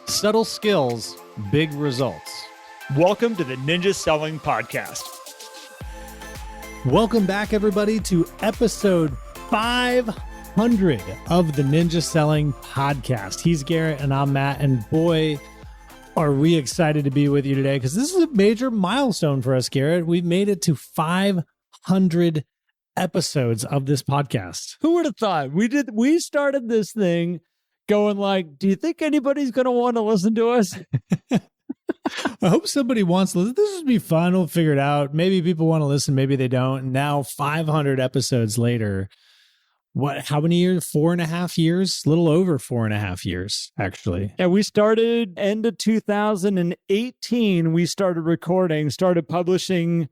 Subtle skills, big results. Welcome to the Ninja Selling Podcast. Welcome back, everybody, to episode 500 of the Ninja Selling Podcast. He's Garrett and I'm Matt, and boy, are we excited to be with you today because this is a major milestone for us, Garrett. We've made it to 500 episodes of this podcast. Who would have thought? We started this thing going like, do you think anybody's going to want to listen to us? I hope somebody wants to listen. This would be fun. We'll figure it out. Maybe people want to listen. Maybe they don't. And now 500 episodes later, how many years? 4.5 years? A little over 4.5 years, actually. Yeah, we started end of 2018. We started recording, started publishing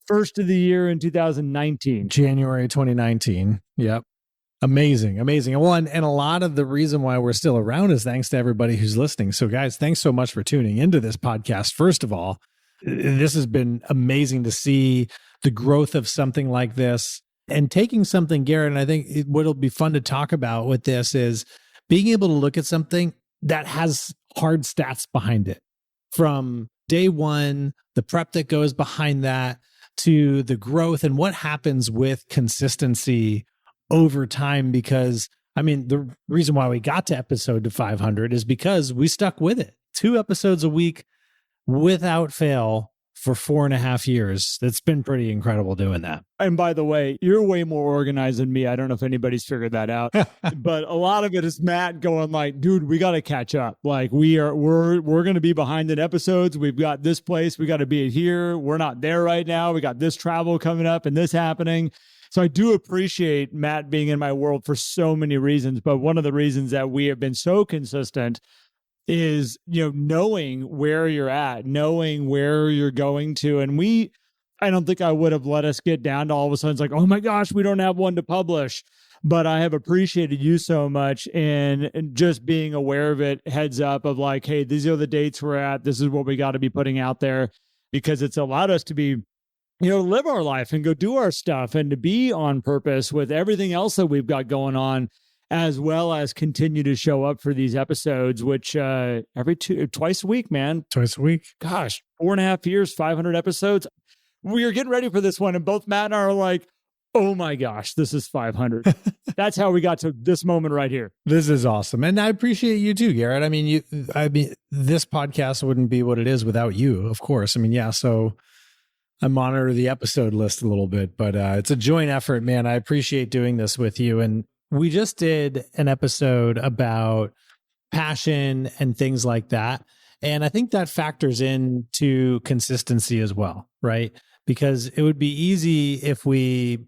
first of the year in 2019. January 2019. Yep. Amazing. And a lot of the reason why we're still around is thanks to everybody who's listening. So guys, thanks so much for tuning into this podcast. First of all, this has been amazing to see the growth of something like this and taking something, Garrett, and I think what'll be fun to talk about with this is being able to look at something that has hard stats behind it. From day one, the prep that goes behind that, to the growth and what happens with consistency over time, because I mean, the reason why we got to episode 500 is because we stuck with it. 2 episodes a week without fail for 4.5 years. That's been pretty incredible doing that. And by the way, you're way more organized than me. I don't know if anybody's figured that out, but a lot of it is Matt going like, dude, we got to catch up. Like we're going to be behind in episodes. We've got this place. We got to be here. We're not there right now. We got this travel coming up and this happening. So I do appreciate Matt being in my world for so many reasons. But one of the reasons that we have been so consistent is, knowing where you're at, knowing where you're going to. And I don't think I would have let us get down to all of a sudden it's like, oh my gosh, we don't have one to publish. But I have appreciated you so much and just being aware of it, heads up of like, hey, these are the dates we're at. This is what we got to be putting out there, because it's allowed us to be, live our life and go do our stuff and to be on purpose with everything else that we've got going on, as well as continue to show up for these episodes, which twice a week, man. Twice a week. Gosh, 4.5 years, 500 episodes. We are getting ready for this one. And both Matt and I are like, oh my gosh, this is 500. That's how we got to this moment right here. This is awesome. And I appreciate you too, Garrett. I mean, this podcast wouldn't be what it is without you, of course. I mean, yeah, so I monitor the episode list a little bit, but it's a joint effort, man. I appreciate doing this with you. And we just did an episode about passion and things like that. And I think that factors into consistency as well, right? Because it would be easy if we,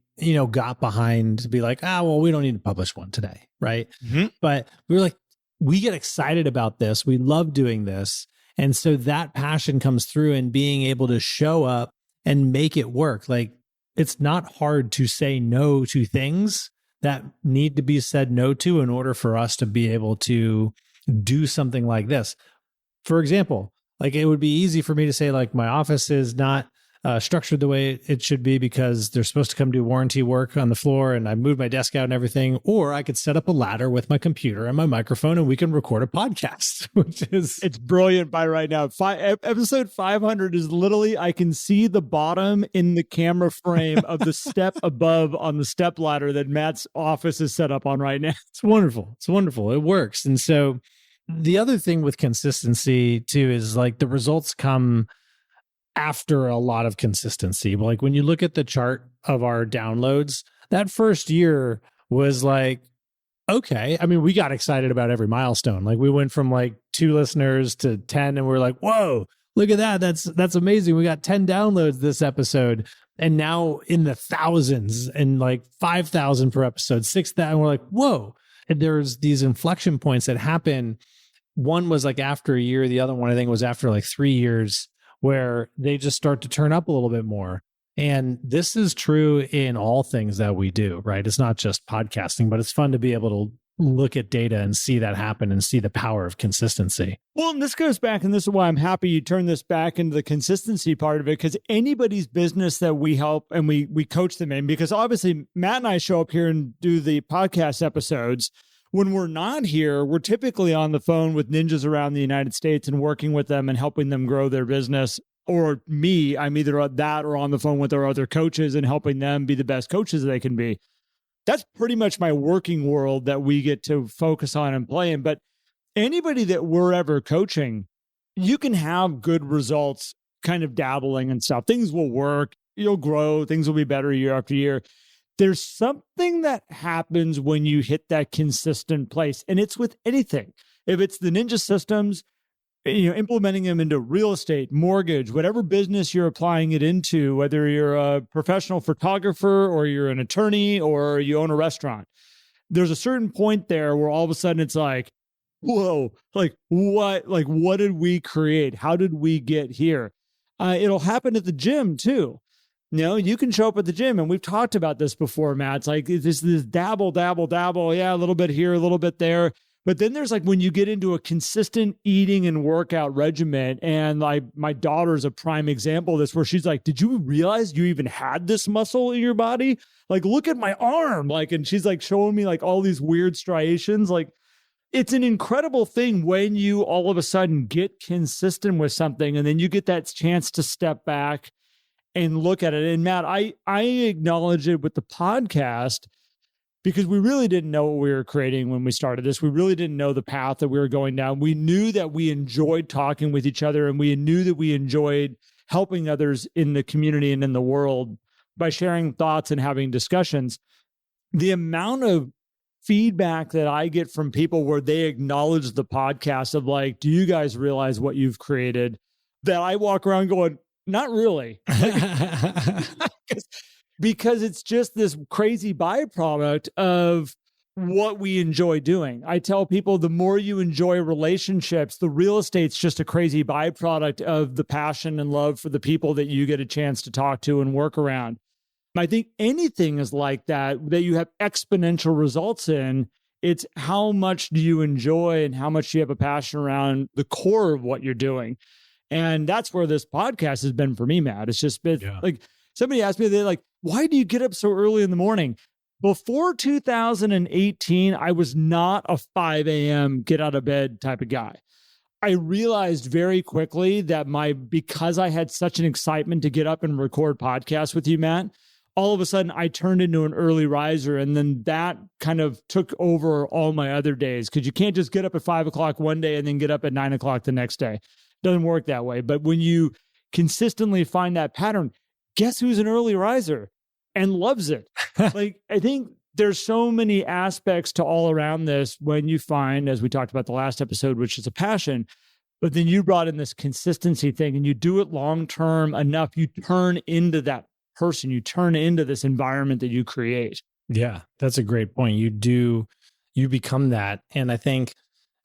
got behind to be like, well, we don't need to publish one today, right? Mm-hmm. But we were like, we get excited about this. We love doing this. And so that passion comes through and being able to show up and make it work. Like, it's not hard to say no to things that need to be said no to in order for us to be able to do something like this. For example, like it would be easy for me to say like my office is not structured the way it should be because they're supposed to come do warranty work on the floor and I moved my desk out and everything. Or I could set up a ladder with my computer and my microphone and we can record a podcast, it's brilliant by right now. Episode 500 is literally, I can see the bottom in the camera frame of the step above on the step ladder that Matt's office is set up on right now. It's wonderful. It's wonderful. It works. And so the other thing with consistency too is like the results come after a lot of consistency. Like when you look at the chart of our downloads, that first year was like, okay. I mean, we got excited about every milestone. Like we went from like 2 listeners to 10 and we're like, whoa, look at that. That's amazing. We got 10 downloads this episode. And now in the thousands and like 5,000 per episode, 6,000. We're like, whoa. And there's these inflection points that happen. One was like after a year. The other one, I think, was after like 3 years, where they just start to turn up a little bit more. And this is true in all things that we do, right? It's not just podcasting, but it's fun to be able to look at data and see that happen and see the power of consistency. Well, and this goes back, and this is why I'm happy you turned this back into the consistency part of it, because anybody's business that we help and we coach them in, because obviously Matt and I show up here and do the podcast episodes. when we're not here, we're typically on the phone with ninjas around the United States and working with them and helping them grow their business. Or me, I'm either that or on the phone with our other coaches and helping them be the best coaches they can be. That's pretty much my working world that we get to focus on and play in. But anybody that we're ever coaching, you can have good results kind of dabbling and stuff. Things will work, you'll grow, things will be better year after year. There's something that happens when you hit that consistent place, and it's with anything. If it's the ninja systems, implementing them into real estate, mortgage, whatever business you're applying it into, whether you're a professional photographer or you're an attorney or you own a restaurant, there's a certain point there where all of a sudden it's like, whoa, what did we create? How did we get here? It'll happen at the gym too. You can show up at the gym, and we've talked about this before, Matt. It's like this dabble. Yeah, a little bit here, a little bit there. But then there's like when you get into a consistent eating and workout regimen, and like my daughter's a prime example of this, where she's like, did you realize you even had this muscle in your body? Like, look at my arm. And she's like showing me like all these weird striations. Like, it's an incredible thing when you all of a sudden get consistent with something, and then you get that chance to step back and look at it. And Matt, I acknowledge it with the podcast because we really didn't know what we were creating when we started this. We really didn't know the path that we were going down. We knew that we enjoyed talking with each other, and we knew that we enjoyed helping others in the community and in the world by sharing thoughts and having discussions. The amount of feedback that I get from people where they acknowledge the podcast of like, do you guys realize what you've created? That I walk around going, not really. Because it's just this crazy byproduct of what we enjoy doing. I tell people the more you enjoy relationships, the real estate's just a crazy byproduct of the passion and love for the people that you get a chance to talk to and work around. I think anything is like that you have exponential results in. It's how much do you enjoy and how much do you have a passion around the core of what you're doing. And that's where this podcast has been for me, Matt. It's just been like, somebody asked me, they're like, why do you get up so early in the morning? Before 2018, I was not a 5 a.m. get out of bed type of guy. I realized very quickly that because I had such an excitement to get up and record podcasts with you, Matt, all of a sudden I turned into an early riser. And then that kind of took over all my other days, because you can't just get up at 5 o'clock one day and then get up at 9 o'clock the next day. Doesn't work that way. But when you consistently find that pattern, guess who's an early riser and loves it? Like, I think there's so many aspects to all around this when you find, as we talked about the last episode, which is a passion, but then you brought in this consistency thing and you do it long-term enough, you turn into that person, you turn into this environment that you create. Yeah, that's a great point. You become that. And I think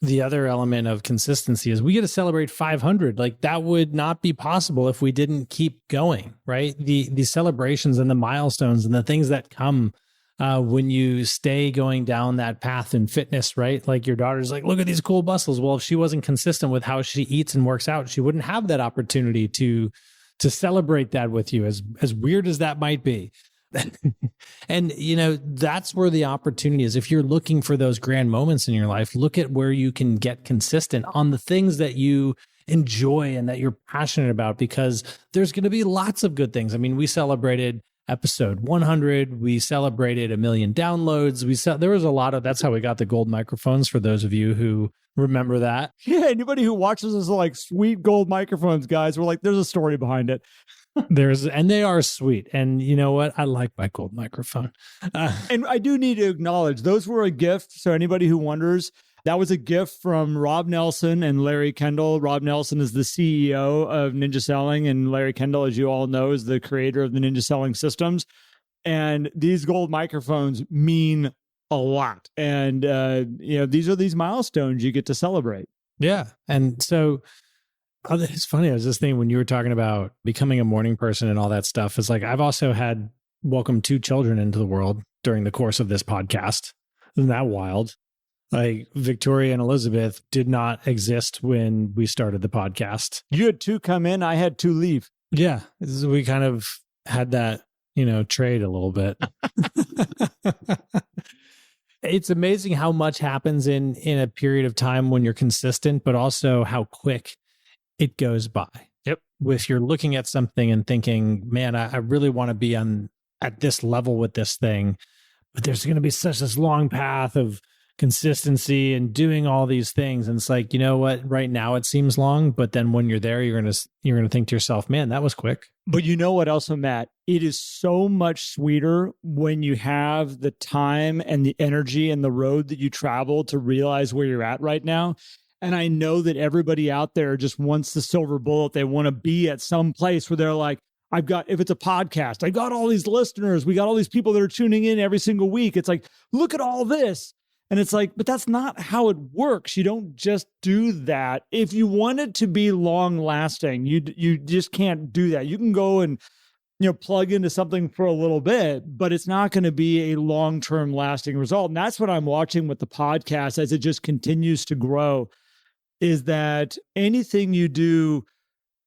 the other element of consistency is we get to celebrate 500. Like, that would not be possible if we didn't keep going, right? The celebrations and the milestones and the things that come when you stay going down that path in fitness, right? Like, your daughter's like, look at these cool muscles. Well, if she wasn't consistent with how she eats and works out, she wouldn't have that opportunity to celebrate that with you, as weird as that might be. And, that's where the opportunity is. If you're looking for those grand moments in your life, look at where you can get consistent on the things that you enjoy and that you're passionate about, because there's going to be lots of good things. I mean, we celebrated episode 100. We celebrated 1 million downloads. There was a lot of, that's how we got the gold microphones, for those of you who remember that. Yeah, anybody who watches us like, sweet gold microphones, guys. We're like, there's a story behind it. And they are sweet. And you know what? I like my gold microphone. And I do need to acknowledge those were a gift. So anybody who wonders, that was a gift from Rob Nelson and Larry Kendall. Rob Nelson is the CEO of Ninja Selling, and Larry Kendall, as you all know, is the creator of the Ninja Selling systems. And these gold microphones mean a lot. And, these are these milestones you get to celebrate. Yeah. And so it's funny. I was just thinking when you were talking about becoming a morning person and all that stuff, it's like, I've also had welcomed 2 children into the world during the course of this podcast. Isn't that wild? Like, Victoria and Elizabeth did not exist when we started the podcast. You had 2 come in, I had 2 leave. Yeah. We kind of had that, trade a little bit. It's amazing how much happens in a period of time when you're consistent, but also how quick it goes by. Yep. If you're looking at something and thinking, man, I really want to be at this level with this thing, but there's going to be such this long path of consistency and doing all these things. And it's like, you know what, right now it seems long, but then when you're there, you're going to think to yourself, man, that was quick. But you know what also, Matt? It is so much sweeter when you have the time and the energy and the road that you travel to realize where you're at right now. And I know that everybody out there just wants the silver bullet. They want to be at some place where they're like, if it's a podcast, I got all these listeners. We got all these people that are tuning in every single week. It's like, look at all this. And it's like, but that's not how it works. You don't just do that. If you want it to be long lasting, you just can't do that. You can go and, plug into something for a little bit, but it's not going to be a long-term lasting result. And that's what I'm watching with the podcast as it just continues to grow, is that anything you do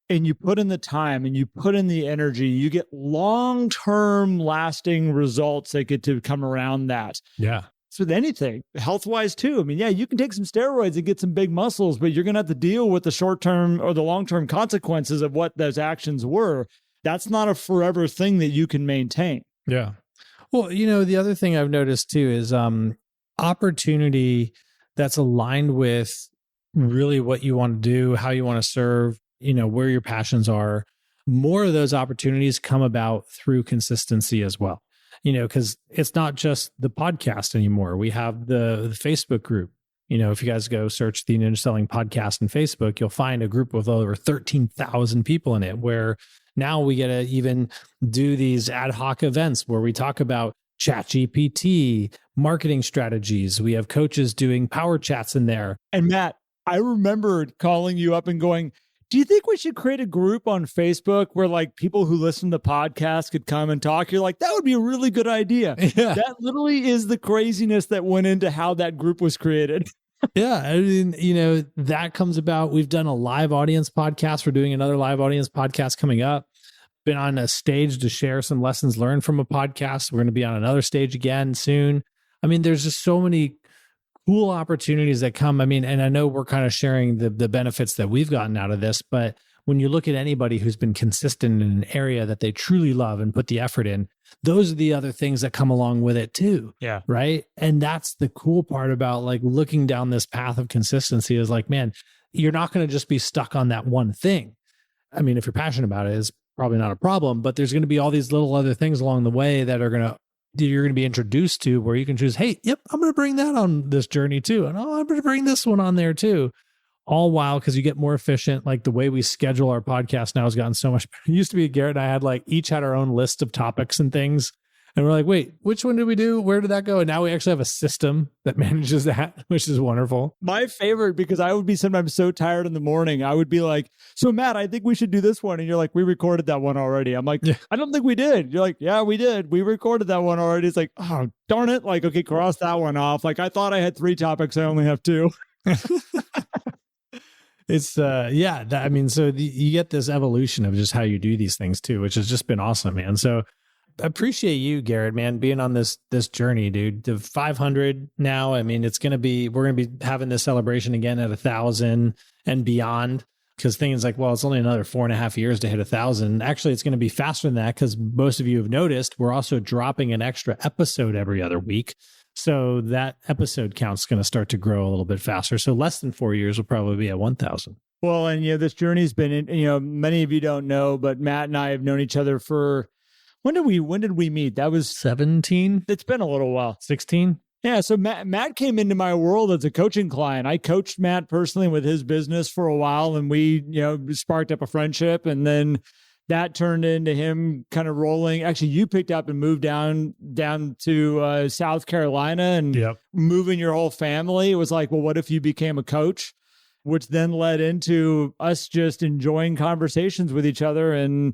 and you put in the time and you put in the energy, you get long-term lasting results that get to come around that. Yeah. It's with anything, health-wise too. I mean, yeah, you can take some steroids and get some big muscles, but you're going to have to deal with the short-term or the long-term consequences of what those actions were. That's not a forever thing that you can maintain. Yeah. Well, the other thing I've noticed too is opportunity that's aligned with really what you want to do, how you want to serve, where your passions are. More of those opportunities come about through consistency as well. Because it's not just the podcast anymore. We have the Facebook group. If you guys go search the Ninja Selling Podcast on Facebook, you'll find a group with over 13,000 people in it, where now we get to even do these ad hoc events where we talk about ChatGPT, marketing strategies. We have coaches doing power chats in there. And Matt, I remember calling you up and going, do you think we should create a group on Facebook where like people who listen to the podcast could come and talk? You're like, that would be a really good idea. Yeah. That literally is the craziness that went into how that group was created. Yeah. I mean, that comes about. We've done a live audience podcast. We're doing another live audience podcast coming up. Been on a stage to share some lessons learned from a podcast. We're going to be on another stage again soon. I mean, there's just so many cool opportunities that come. I mean, and I know we're kind of sharing the benefits that we've gotten out of this, but when you look at anybody who's been consistent in an area that they truly love and put the effort in, those are the other things that come along with it too. Yeah. Right. And that's the cool part about like looking down this path of consistency is like, man, you're not going to just be stuck on that one thing. I mean, if you're passionate about it, it's probably not a problem, but there's going to be all these little other things along the way that you're going to be introduced to where you can choose, hey, yep, I'm going to bring that on this journey too. And I'm going to bring this one on there too. All while, because you get more efficient. Like the way we schedule our podcast now has gotten so much better. It used to be Garrett and I had each had our own list of topics and things. And we're like, wait, which one did we do? Where did that go? And now we actually have a system that manages that, which is wonderful. My favorite, because I would be sometimes so tired in the morning. I would be like, so Matt, I think we should do this one. And you're like, we recorded that one already. I'm like, yeah. I don't think we did. You're like, yeah, we did. We recorded that one already. It's like, oh, darn it. Like, okay, cross that one off. Like, I thought I had 3 topics. I only have 2. It's so you get this evolution of just how you do these things too, which has just been awesome, man. So I appreciate you, Garrett, man, being on this journey, dude. The 500 now, I mean, we're going to be having this celebration again at 1,000 and beyond, because things like, well, it's only another 4.5 years to hit 1,000. Actually, it's going to be faster than that, because most of you have noticed we're also dropping an extra episode every other week. So that episode count's going to start to grow a little bit faster. So less than 4 years will probably be at 1,000. Well, and this journey's been, many of you don't know, but Matt and I have known each other for, when did we meet? That was 17. It's been a little while. 16. Yeah. So Matt came into my world as a coaching client. I coached Matt personally with his business for a while, and we, sparked up a friendship, and then that turned into him kind of rolling. Actually, you picked up and moved down to South Carolina and moving your whole family. It was like, well, what if you became a coach? Which then led into us just enjoying conversations with each other. And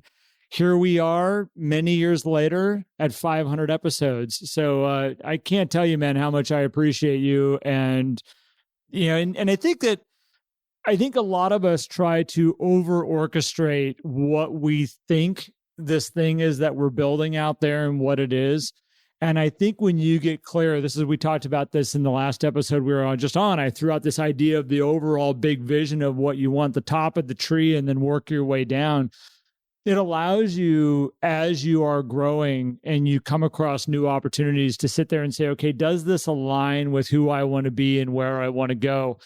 here we are many years later at 500 episodes. So I can't tell you, man, how much I appreciate you. And, and I think a lot of us try to over-orchestrate what we think this thing is that we're building out there and what it is. And I think when you get clear, we talked about this in the last episode we were on, I threw out this idea of the overall big vision of what you want, the top of the tree, and then work your way down. It allows you, as you are growing and you come across new opportunities, to sit there and say, okay, does this align with who I want to be and where I want to go?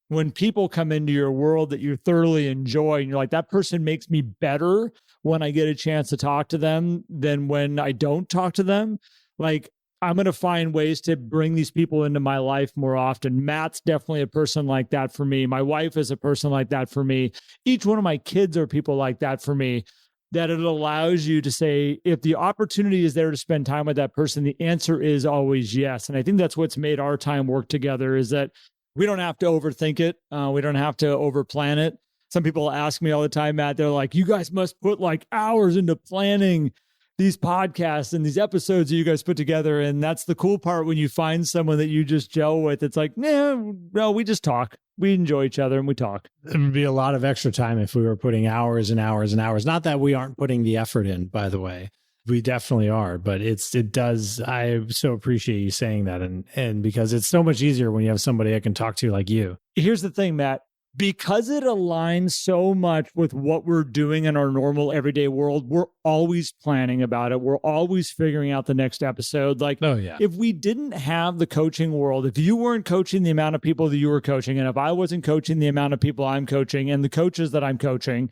When people come into your world that you thoroughly enjoy and you're like, that person makes me better when I get a chance to talk to them than when I don't talk to them, like, I'm going to find ways to bring these people into my life more often. Matt's definitely a person like that for me. My wife is a person like that for me. Each one of my kids are people like that for me. That it allows you to say, if the opportunity is there to spend time with that person, the answer is always yes. And I think that's what's made our time work together, is that we don't have to overthink it. We don't have to overplan it. Some people ask me all the time, Matt, they're like, you guys must put like hours into planning these podcasts and these episodes that you guys put together. And that's the cool part when you find someone that you just gel with. It's like, no, we just talk. We enjoy each other and we talk. It would be a lot of extra time if we were putting hours and hours and hours. Not that we aren't putting the effort in, by the way. We definitely are, but it does. I so appreciate you saying that. And because it's so much easier when you have somebody I can talk to like you. Here's the thing, Matt. Because it aligns so much with what we're doing in our normal everyday world, we're always planning about it. We're always figuring out the next episode. Like, oh, yeah. If we didn't have the coaching world, if you weren't coaching the amount of people that you were coaching, and if I wasn't coaching the amount of people I'm coaching and the coaches that I'm coaching,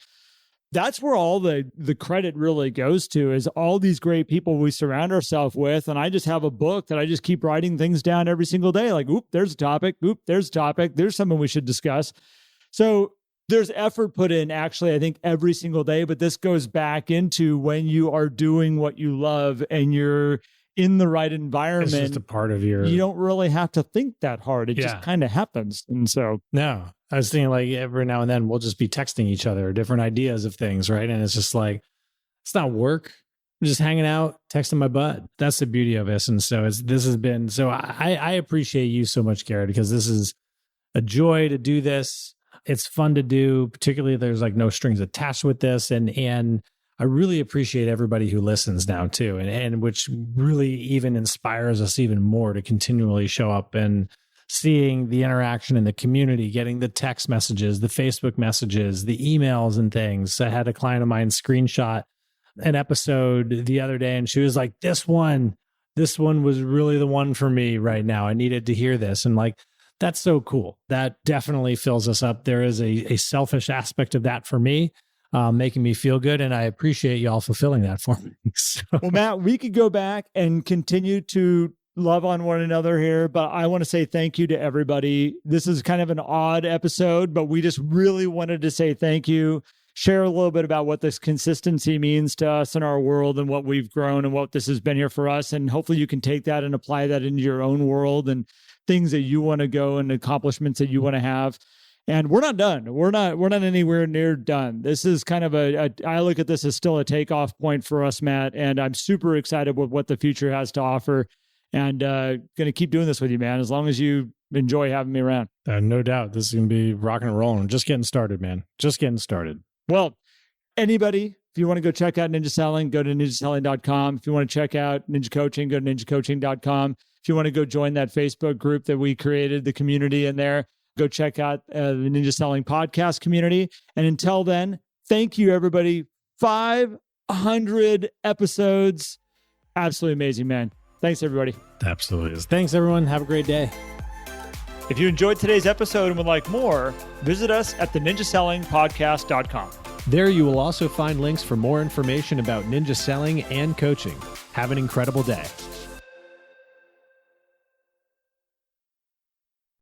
that's where all the credit really goes to, is all these great people we surround ourselves with. And I just have a book that I just keep writing things down every single day. Like, oop, there's a topic. Oop, there's a topic. There's something we should discuss. So there's effort put in, actually, I think every single day, but this goes back into when you are doing what you love and you're in the right environment. It's just a part of your... You don't really have to think that hard. It just kind of happens. And so... No, I was thinking like every now and then we'll just be texting each other different ideas of things, right? And it's just like, it's not work. I'm just hanging out, texting my butt. That's the beauty of this. And so I appreciate you so much, Garrett, because this is a joy to do this. It's fun to do, particularly there's like no strings attached with this. And I really appreciate everybody who listens now too. And which really even inspires us even more to continually show up and seeing the interaction in the community, getting the text messages, the Facebook messages, the emails and things. I had a client of mine screenshot an episode the other day and she was like, this one was really the one for me right now. I needed to hear this. And like, that's so cool. That definitely fills us up. There is a selfish aspect of that for me, making me feel good. And I appreciate y'all fulfilling that for me. So. Well, Matt, we could go back and continue to love on one another here, but I want to say thank you to everybody. This is kind of an odd episode, but we just really wanted to say thank you, share a little bit about what this consistency means to us in our world and what we've grown and what this has been here for us. And hopefully you can take that and apply that into your own world and things that you want to go and accomplishments that you want to have. And we're not done. We're not anywhere near done. This is kind of I look at this as still a takeoff point for us, Matt. And I'm super excited with what the future has to offer. And going to keep doing this with you, man, as long as you enjoy having me around. No doubt. This is going to be rocking and rolling. Just getting started, man. Just getting started. Well, anybody, if you want to go check out Ninja Selling, go to ninjaselling.com. If you want to check out Ninja Coaching, go to ninjacoaching.com. If you want to go join that Facebook group that we created, the community in there, go check out the Ninja Selling podcast community. And until then, thank you, everybody. 500 episodes. Absolutely amazing, man. Thanks, everybody. Absolutely. Thanks, everyone. Have a great day. If you enjoyed today's episode and would like more, visit us at theninjasellingpodcast.com. There you will also find links for more information about ninja selling and coaching. Have an incredible day.